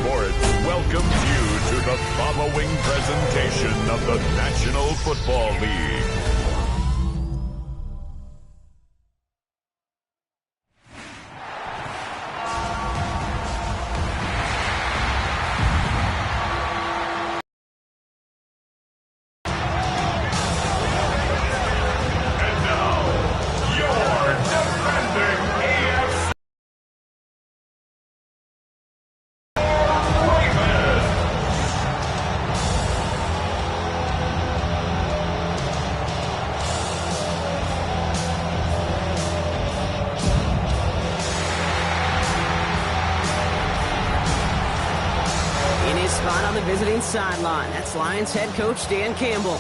Sports welcomes you to the following presentation of the National Football League. Spot on the visiting sideline. That's Lions head coach Dan Campbell.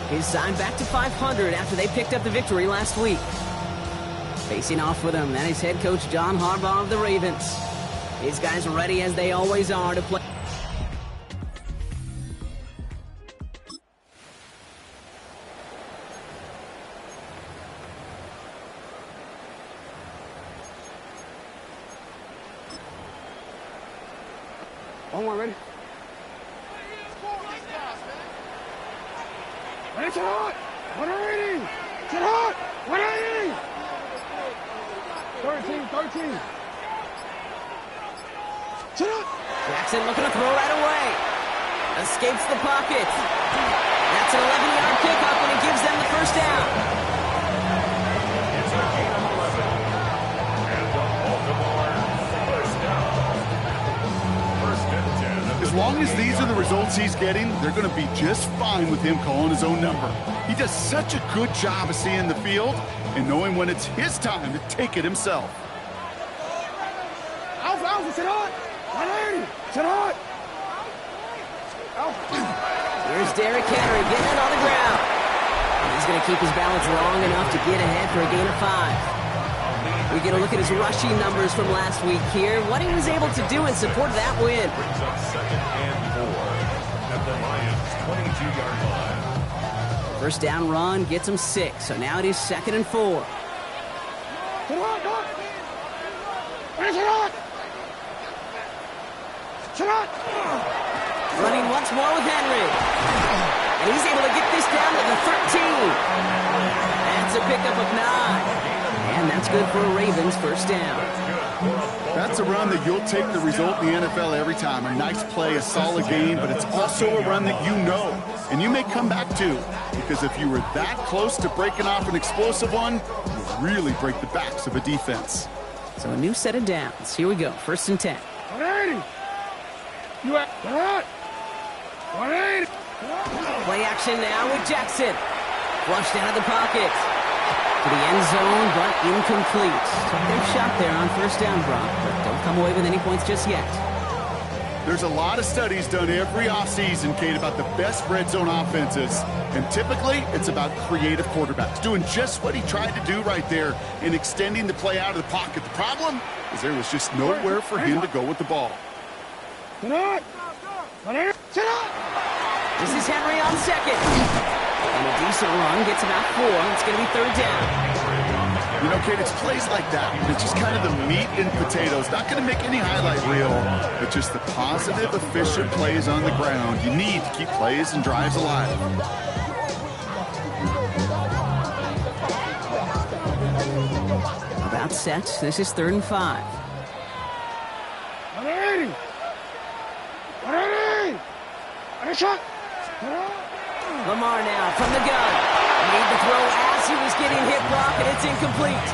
He's signed back to 500 after they picked up the victory last week. Facing off with him, that is head coach John Harbaugh of the Ravens. These guys are ready, as they always are, to play. One more, ready? It's hot! 180! It's hot! 180! 13. Sit up! Jackson looking to throw right away. Escapes the pocket. That's an 11-yard kickoff, and it gives them the first down. It's a gain of 11. And the Baltimore first down. First and 10. As long as these are the results he's getting, they're going to be just fine with him calling his own number. He does such a good job of seeing the field and knowing when it's his time to take it himself. Alpha, sit hot! 180! Sit hot! Here's Derrick Henry getting it on the ground. He's going to keep his balance long enough to get ahead for a gain of 5. We get a look at his rushing numbers from last week here, what he was able to do in support of that win. Brings up 2nd and 4 at the Lions' 22-yard line. First down run gets him 6, so now it is 2nd and 4. Sit hot, Doc! Sit hot! Sit hot! Running once more with Henry. And he's able to get this down to the 13. That's a pickup of 9. And that's good for a Ravens first down. That's a run that you'll take the result in the NFL every time. A nice play, a solid game, but it's also a run that you know, and you may come back to, because if you were that close to breaking off an explosive one, you really break the backs of a defense. So a new set of downs. Here we go, 1st and 10. 180! You at that? 180! Play action now with Jackson. Flushed out of the pocket. To the end zone, but incomplete. Took their shot there on first down, Brock, but don't come away with any points just yet. There's a lot of studies done every offseason, Kate, about the best red zone offenses. And typically, it's about creative quarterbacks doing just what he tried to do right there in extending the play out of the pocket. The problem is there was just nowhere for him to go with the ball. Sit up! Sit up! This is Henry on 2nd. And a decent run gets about 4. It's going to be 3rd down. You know, Kate, it's plays like that. It's just kind of the meat and potatoes. Not going to make any highlight reel, but just the positive, efficient plays on the ground. You need to keep plays and drives alive. About set. This is 3rd and 5. 180! 180! Shot! Lamar now from the gun. Made the throw as he was getting hit, Brock, and it's incomplete.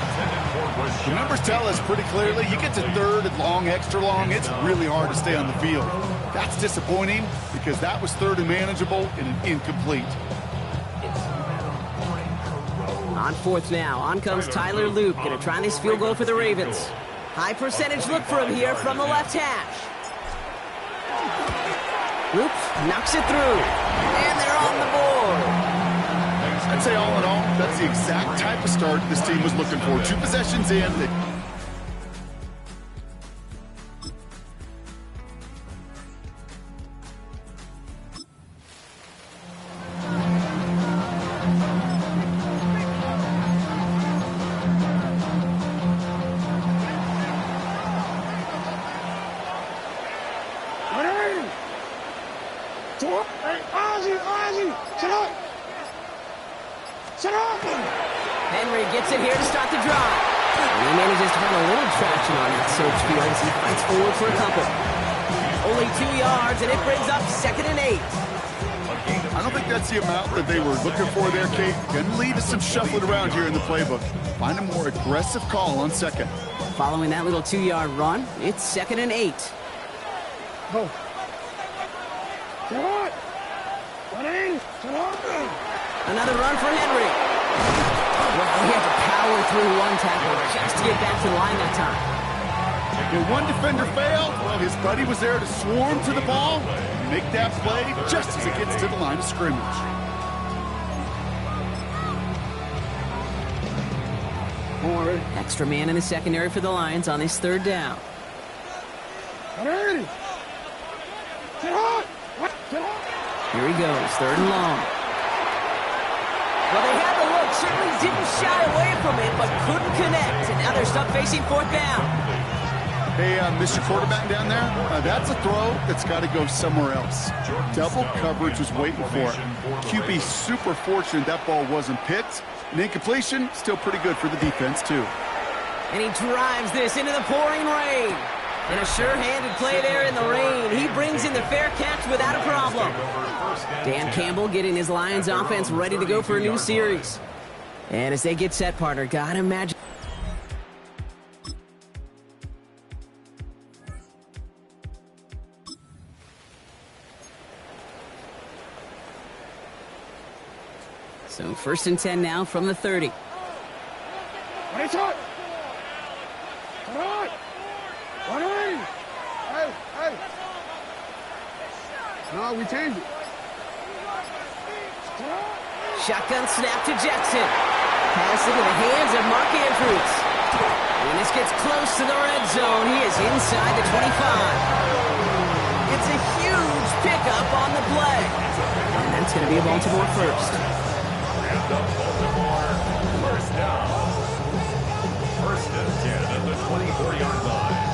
The numbers tell us pretty clearly, you get to 3rd and long, extra long, it's really hard to stay on the field. That's disappointing because that was 3rd and manageable and an incomplete. On 4th now, on comes Tyler Luke, going to try this field goal for the Ravens. High percentage look for him here from the left hash. Luke knocks it through, and they're on the board. I'd say all in all, that's the exact type of start this team was looking for. 2 possessions in. Henry gets it here to start the drive. And he manages to find a little traction on that search field as he fights forward for a couple. Only 2 yards, and it brings up 2nd and 8. I don't think that's the amount that they were looking for there, Kate. Going to lead to some shuffling around here in the playbook. Find a more aggressive call on 2nd. Following that little 2-yard run, it's 2nd and 8. Go. Another run for Henry. Well, he had to power through one tackle just to get back to the line that time. When one defender failed, well, his buddy was there to swarm to the ball and make that play just as it gets to the line of scrimmage. Extra man in the secondary for the Lions on this 3rd down. Here he goes, 3rd and long. Well, they had the look, certainly didn't shy away from it, but couldn't connect. And now they're stuck facing 4th down. Hey, Mr. Quarterback down there, that's a throw that's got to go somewhere else. Double coverage was waiting for it. QB super fortunate that ball wasn't picked. An incompletion, still pretty good for the defense, too. And he drives this into the pouring rain. And a sure-handed play there in the rain. He brings in the fair catch without a problem. Dan Campbell getting his Lions offense ready to go for a new series. And as they get set, partner, gotta imagine. So 1st and 10 now from the 30. No, we changed it. Shotgun snap to Jackson. Pass into the hands of Mark Andrews. When this gets close to the red zone, he is inside the 25. It's a huge pickup on the play. And that's going to be a Baltimore first. And the Baltimore first down. 1st and 10 at the 24-yard line.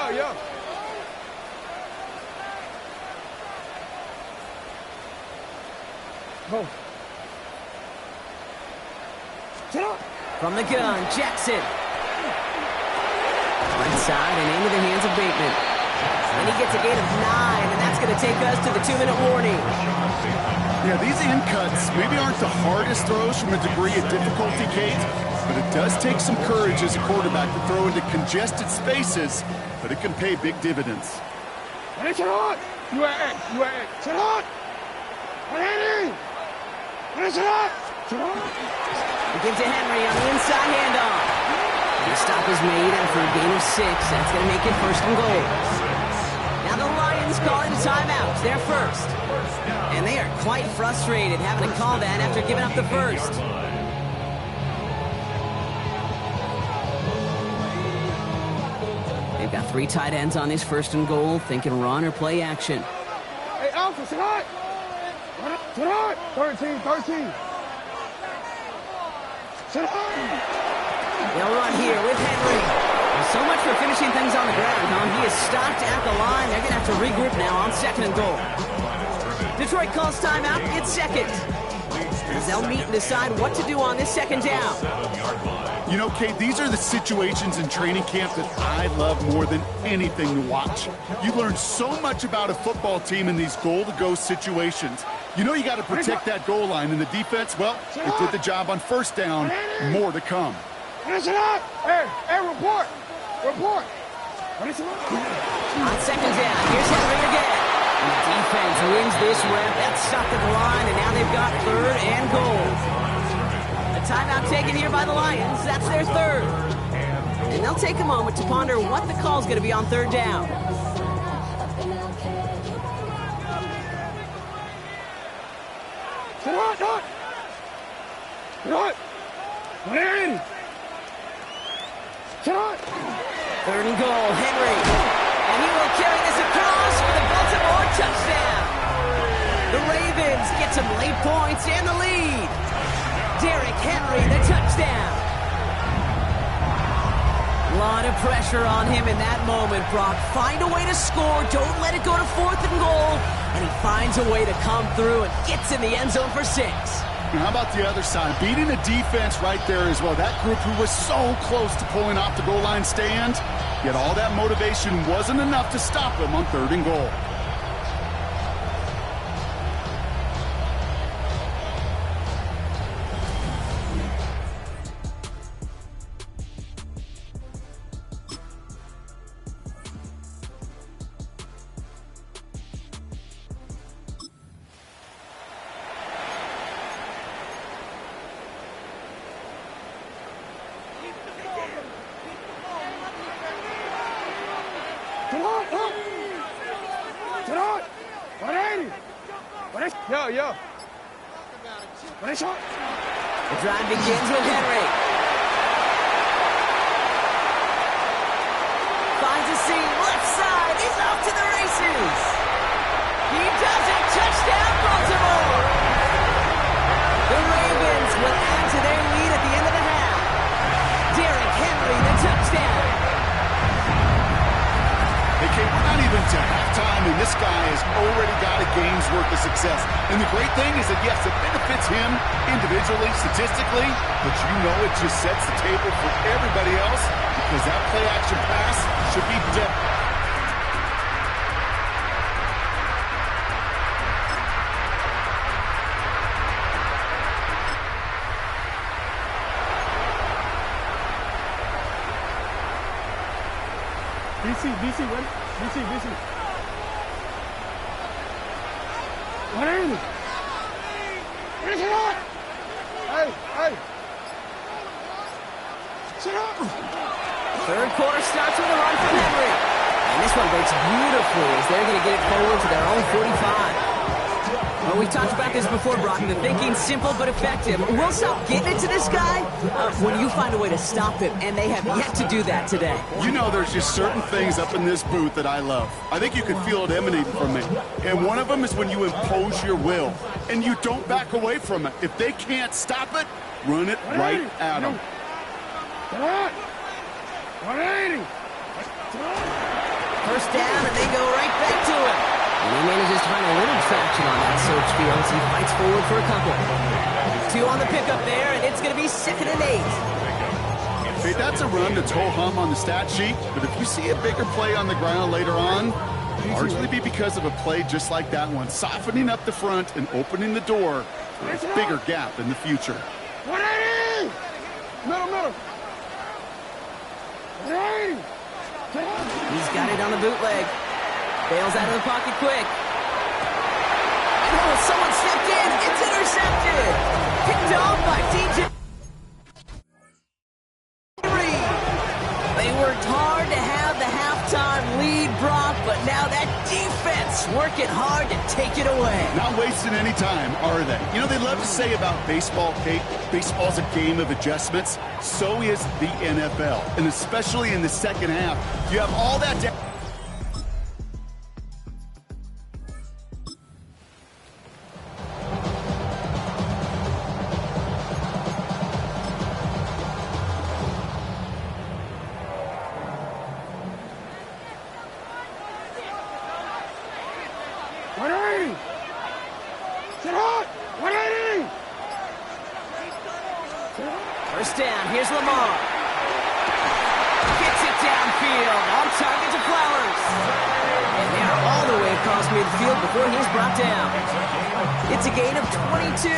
Yo. Go. From the gun, Jackson. Right side and into the hands of Bateman. And he gets a gain of 9, and that's going to take us to the 2-minute warning. Yeah, these in cuts maybe aren't the hardest throws from a degree of difficulty, Kate, but it does take some courage as a quarterback to throw into congested spaces, but it can pay big dividends. You are He gives to Henry on the inside handoff. The stop is made after a gain of 6. That's going to make it 1st and goal. Now the Lions calling a timeout. They're first. And they are quite frustrated having to call that after giving up the first. They've got 3 tight ends on this 1st and goal, thinking run or play action. Hey, Alpha, sit hot. 13. They'll run here with Henry. So much for finishing things on the ground, huh? He is stopped at the line. They're going to have to regroup now on 2nd and goal. Detroit calls timeout. It's 2nd. As they'll meet and decide what to do on this 2nd down. You know, Kate, these are the situations in training camp that I love more than anything to watch. You learn so much about a football team in these goal-to-go situations. You know you got to protect that goal line, and the defense, well, it did the job on 1st down. More to come. Hey, report. On 2nd down, here's Henry again. And the defense wins this rep. That's stopped at the line, and now they've got 3rd and goal. A timeout taken here by the Lions. That's their 3rd. And they'll take a moment to ponder what the call's going to be on 3rd down. Sit hot, hot. Sit hot. 180. Sit hot. 3rd and goal, Henry. And he will carry this across for the Baltimore touchdown. The Ravens get some late points and the lead. Derrick Henry, the touchdown. A lot of pressure on him in that moment, Brock. Find a way to score. Don't let it go to 4th and goal. And he finds a way to come through and gets in the end zone for 6. And how about the other side? Beating the defense right there as well. That group who was so close to pulling off the goal line stand, yet all that motivation wasn't enough to stop him on 3rd and goal. Sit hot, hot. Sit hot. 180. Yo. 180 shot. The drive begins with Henry. Finds a seam, left side. He's off to the races. He does it. Touchdown, Baltimore. The Ravens will add to their lead at the end of the half. Derrick Henry, the touchdown. Hey, Kate, we're not even to halftime, and this guy has already got a game's worth of success. And the great thing is that, yes, it benefits him individually, statistically, but you know it just sets the table for everybody else because that play-action pass should be dead. BC, ready? BC. 180. Finish it up. Hey. Sit up. 3rd quarter starts with a run from Henry. And this one breaks beautifully as they're going to get it forward to their own 45. Well, we talked about this before, Brock. The thinking's simple but effective. We'll stop getting it to this guy when you find a way to stop him, and they have yet to do that today. You know, there's just certain things up in this booth that I love. I think you can feel it emanating from me. And one of them is when you impose your will, and you don't back away from it. If they can't stop it, run it right at them. Sit hot. 180. First down, and they go right back to him. And he manages to find a little traction on that search field as he fights forward for a couple. 2 on the pickup there, and it's going to be 2nd and 8. Hey, that's a run that's ho-hum on the stat sheet, but if you see a bigger play on the ground later on, largely be because of a play just like that one, softening up the front and opening the door for a bigger gap in the future. 180. Middle. 180. He's got it on the bootleg. Bails out of the pocket quick. Oh, someone stepped in. It's intercepted. Picked off by DJ. They worked hard to have the halftime lead, Brock, but now that defense working hard to take it away. Not wasting any time, are they? You know, they love to say about baseball, Kate, baseball's a game of adjustments. So is the NFL, and especially in the second half. You have all that down. First down, here's Lamar. Gets it downfield, on target to Flowers. And they are all the way across midfield before he's brought down. It's a gain of 22.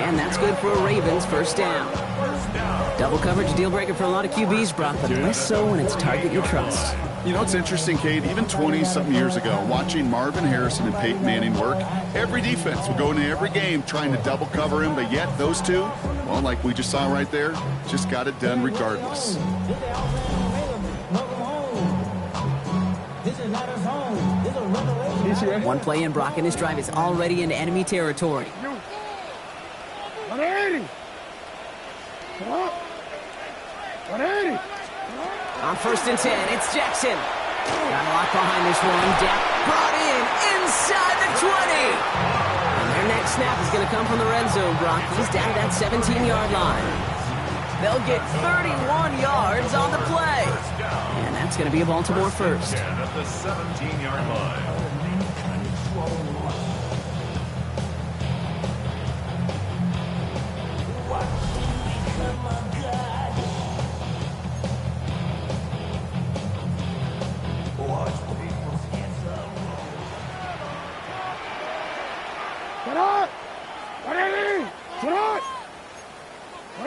And that's good for a Ravens first down. Double coverage deal breaker for a lot of QBs, Brock, but less so when it's a target you trust. You know, it's interesting, Kate, even 20-something years ago, watching Marvin Harrison and Peyton Manning work, every defense would go into every game trying to double cover him, but yet those two, well, like we just saw right there, just got it done regardless. One play in, Brock, and this drive is already into enemy territory. 180. On 1st and 10, it's Jackson. Got a lot behind this one. Dak brought in inside the 20. And their next snap is going to come from the red zone, Brock. He's down to that 17-yard line. They'll get 31 yards on the play. And that's going to be a Baltimore first. At the 17-yard line.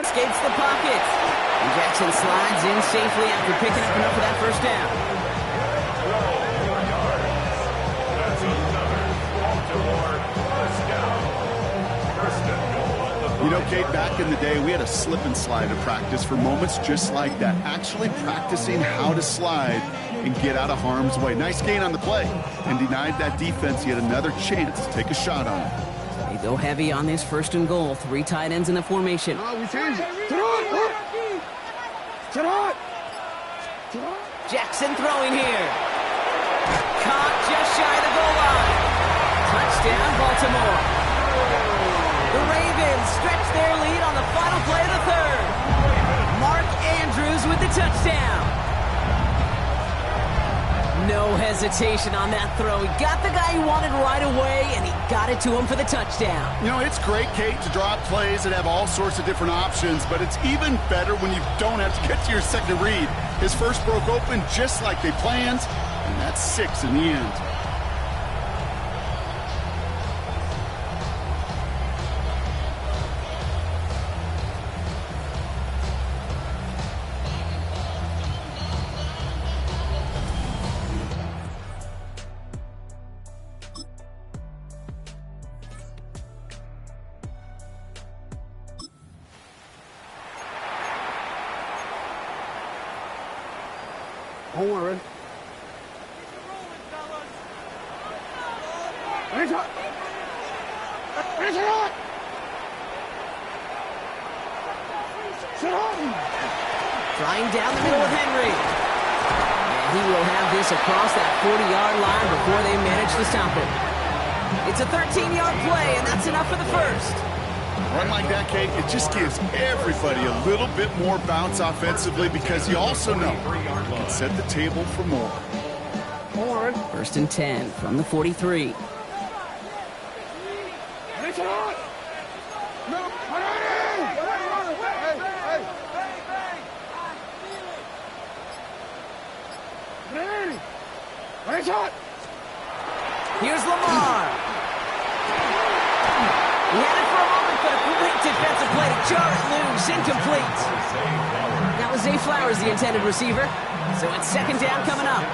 Escapes the pocket. And Jackson slides in safely after picking up enough of that first down. That's another Baltimore first down. First and goal at the 30. You know, Kate, back in the day, we had a slip and slide in practice for moments just like that. Actually practicing how to slide and get out of harm's way. Nice gain on the play. And denied that defense yet another chance to take a shot on it. They go heavy on this 1st and goal. 3 tight ends in the formation. We change it. Jackson throwing here. Caught just shy of the goal line. Touchdown, Baltimore. The Ravens stretch their lead on the final play of the 3rd. Mark Andrews with the touchdown. No hesitation on that throw. He got the guy he wanted right away, and he got it to him for the touchdown. You know, it's great, Kate, to draw up plays and have all sorts of different options, but it's even better when you don't have to get to your second read. His first broke open just like they planned, and that's 6 in the end. Don't worry. Flying down the middle with Henry. And he will have this across that 40-yard line before they manage to stop it. It's a 13-yard play, and that's enough for the first. Run like that, Kate, it just gives everybody a little bit more bounce offensively because you also know you can set the table for more. 1st and 10 from the 43. Here's Lamar. He had it for a moment, but a great defensive play to jar it loose, incomplete. That was Zay Flowers, the intended receiver. So it's 2nd down coming up.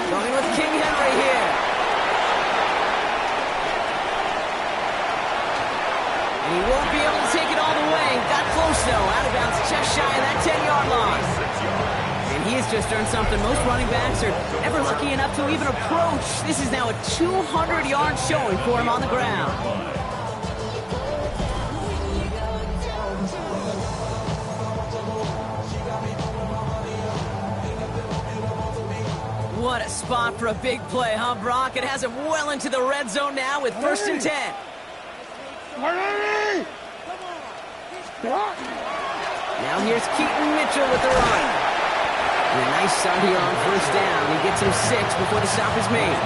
Going with King Henry here. And he won't be able to take it all the way. Got close, though. Out of bounds, just shy of that 10-yard line. And he has just earned something most running backs are ever lucky enough to even approach. This is now a 200-yard showing for him on the ground. What a spot for a big play, huh, Brock? It has him well into the red zone now with 1st and 10. Now here's Keaton Mitchell with the run. And a nice start here on 1st down. He gets him 6 before the stop is made.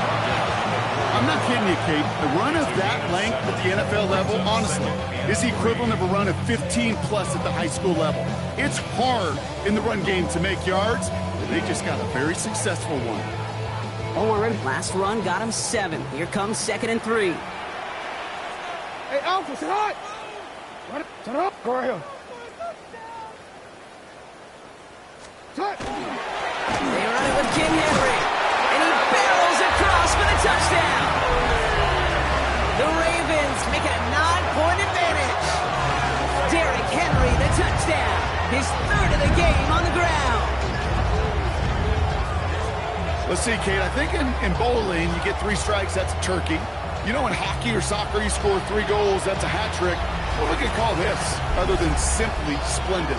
I'm not kidding you, Kate. A run of that length at the NFL level, honestly, is the equivalent of a run of 15-plus at the high school level. It's hard in the run game to make yards, but they just got a very successful one. Last run got him 7. Here comes 2nd and 3. Hey, Alpha, sit up! Shut up! Go right here. Shut! They run it with King Henry. And he barrels across for the touchdown. The Ravens make it a 9-point advantage. Derrick Henry, the touchdown. His 3rd of the game on the ground. Let's see, Kate, I think in bowling, you get 3 strikes, that's a turkey. You know, in hockey or soccer, you score 3 goals, that's a hat trick. What we could call this, other than simply splendid?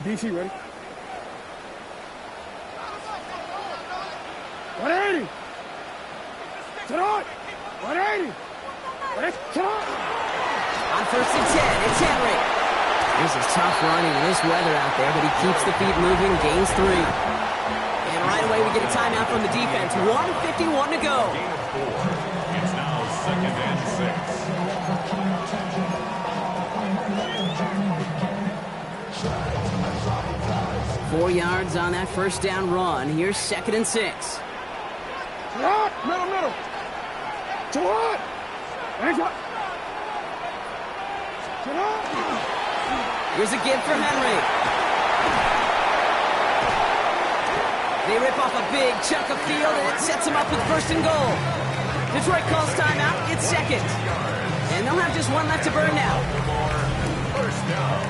DC ready. 180. Sit on. 180. Sit on. On 1st and 10, it's Henry. This is tough running in this weather out there, but he keeps the feet moving, gains 3. And right away we get a timeout from the defense. 1:51 to go. Gain of 4. It's now 2nd and 6. 4 yards on that 1st down run. Here's 2nd and 6. Middle. To what? Here's a give for Henry. They rip off a big chunk of field, and it sets them up with 1st and goal. Detroit calls timeout. It's 2nd. And they'll have just 1 left to burn now. 1st down.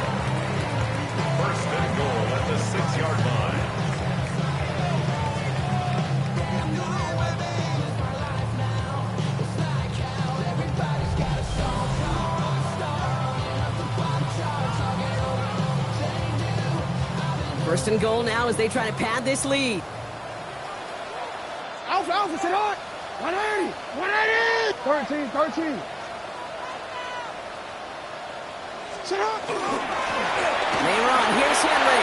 1st and goal at the 6-yard line. First and goal now as they try to pad this lead. Alpha, sit on. 180. 180. 13. Sit on. They run. Here's Henry.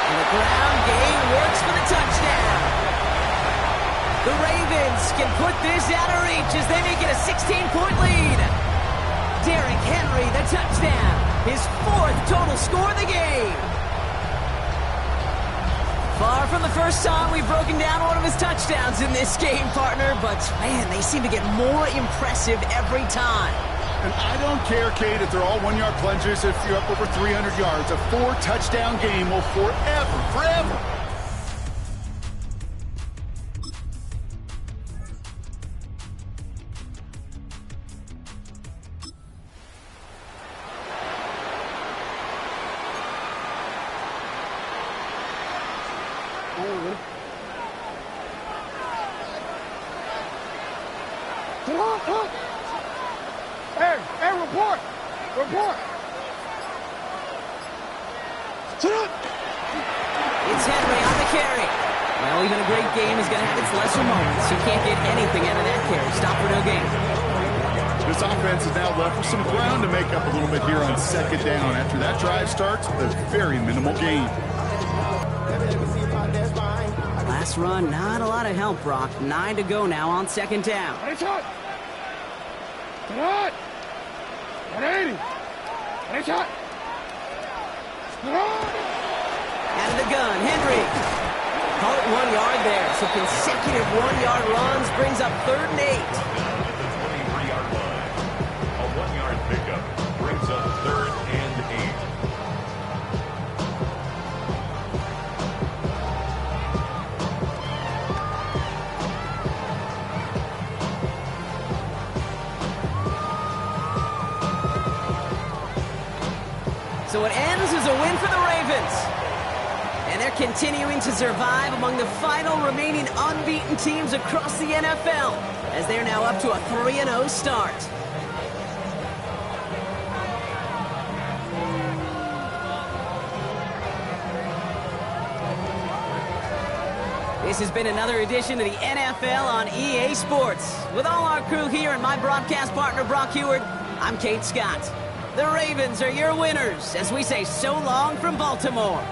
And the ground game works for the touchdown. The Ravens can put this out of reach as they make it a 16-point lead. Derrick Henry, the touchdown. His 4th total score of the game. Far from the first time we've broken down one of his touchdowns in this game, partner, but man, they seem to get more impressive every time. And I don't care, Kate, if they're all 1-yard plungers, if you're up over 300 yards. A 4-touchdown game will forever. Hey, report. It's Henry on the carry. Well, even a great game is going to have its lesser moments. You can't get anything out of that carry. Stop for no gain. This offense is now left with some ground to make up a little bit here on 2nd down. After that drive starts with a very minimal gain. Last run, not a lot of help, Brock. 9 to go now on 2nd down. Sit on. 180. Out of the gun, Henry. Call it 1 yard there. So consecutive 1-yard runs brings up 3rd and 8. At the 23-yard line. A 1-yard pickup brings up 3rd and 8. So it ends as a win for the Ravens. And they're continuing to survive among the final remaining unbeaten teams across the NFL as they're now up to a 3-0 start. This has been another edition of the NFL on EA Sports. With all our crew here and my broadcast partner, Brock Heward, I'm Kate Scott. The Ravens are your winners as we say so long from Baltimore.